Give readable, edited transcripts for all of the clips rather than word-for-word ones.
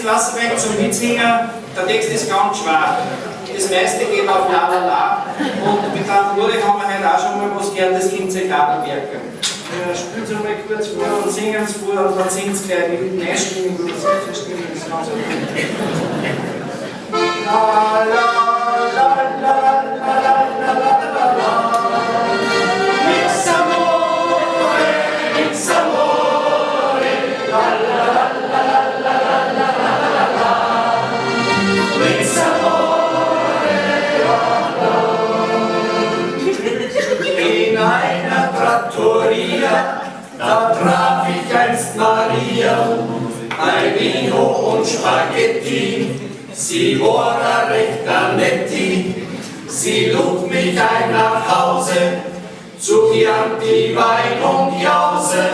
Klasse weg zum Witzsinger. Der Text ist ganz schwer. Das meiste geht auf La La La. Und mit der Ulrich haben wir heute auch schon mal was gehört, das Kind sich Gartenwerke. Spielen Sie mal kurz vor und singen es vor und dann singen Sie gleich mit einstimmen oder so verstimmen. Das ist ganz okay. La la la la la la la la la. Mix amore, mix amore, la la la la la la la la la. Mix amore, in einer Trattoria, da traf ich einst Maria, ein Vino und Spaghetti, sie war recht netti, sie lud mich ein nach Hause, zu Chianti, Wein und Jause,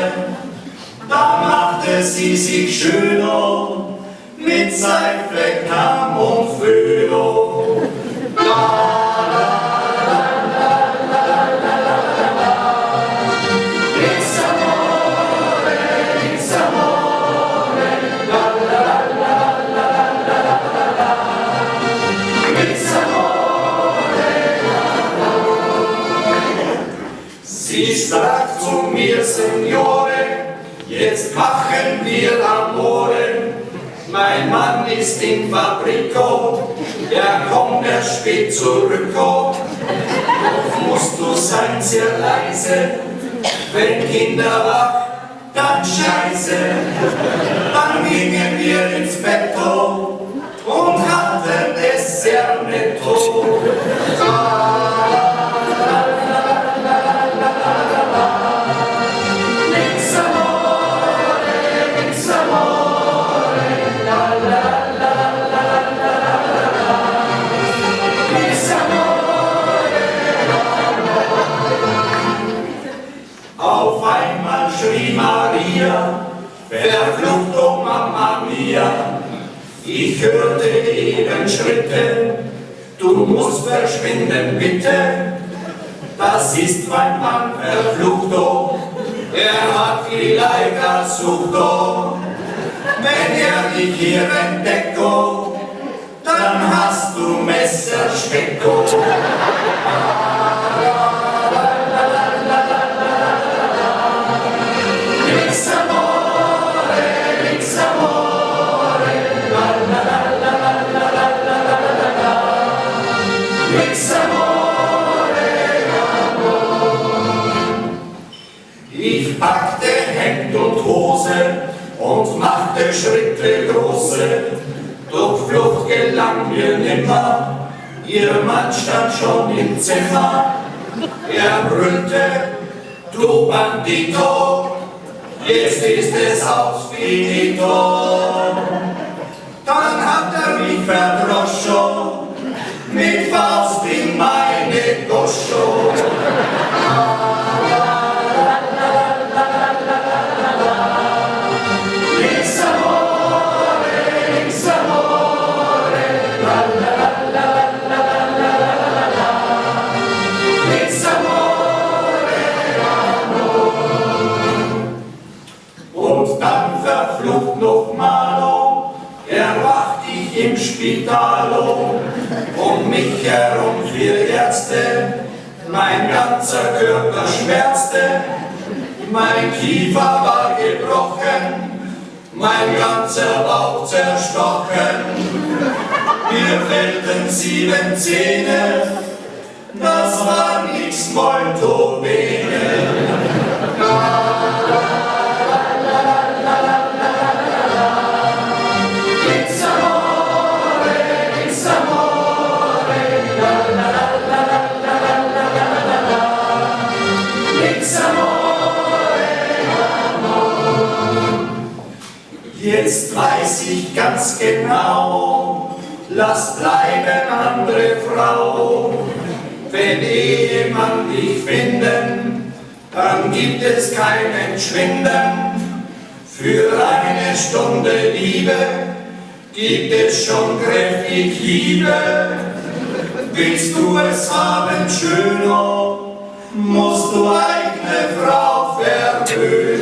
da machte sie sich schöner, mit Seife, Kamm und Föhlo. Sie sprach zu mir, Signore, jetzt machen wir Amore. Mein Mann ist in Fabrico, er kommt erst spät zurück. Doch musst du sein sehr leise, wenn Kinder wach, dann scheiße. Dann gingen wir ins Bett und hatten es sehr netto. Auf einmal schrie Maria, verflucht, oh Mamma mia, ich hörte eben Schritte, du musst verschwinden, bitte. Das ist mein Mann, verflucht, oh, er hat vielleicht versucht, oh, wenn er dich hier entdeckt, oh, dann hast du Messersteck, oh. Ich packte Hemd und Hose und machte Schritte große, doch Flucht gelang mir nimmer, ihr Mann stand schon im Zimmer. Er brüllte, du Bandito, jetzt ist es aus finito. Dann hat er mich verdroscho, mit Faust in meine Goscho. Und dann verflucht noch Malo, erwacht ich im Spitalo, um mich herum 4 Ärzte, mein ganzer Körper schmerzte, mein Kiefer war gebrochen, mein ganzer Bauch zerstochen, mir fehlten 7 Zähne, das war nix molto bene. Jetzt weiß ich ganz genau, lass bleiben andere Frau. Wenn Ehemann dich finden, dann gibt es kein Entschwinden. Für eine Stunde Liebe gibt es schon kräftig Hiebe. Willst du es haben schöner, musst du eigene Frau verwöhnen.